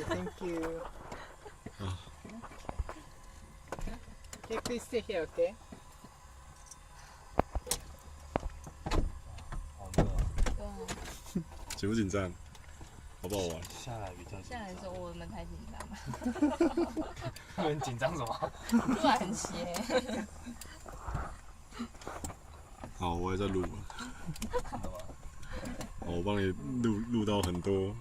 Thank you. Okay, please stay here, okay? 好热哦，对啊，紧不紧张？好不好玩？下来比较紧下来的时候我们才紧张嘛，张。你们紧张什么？突然很斜。好，我也在录。真的吗？好，我帮你录到很多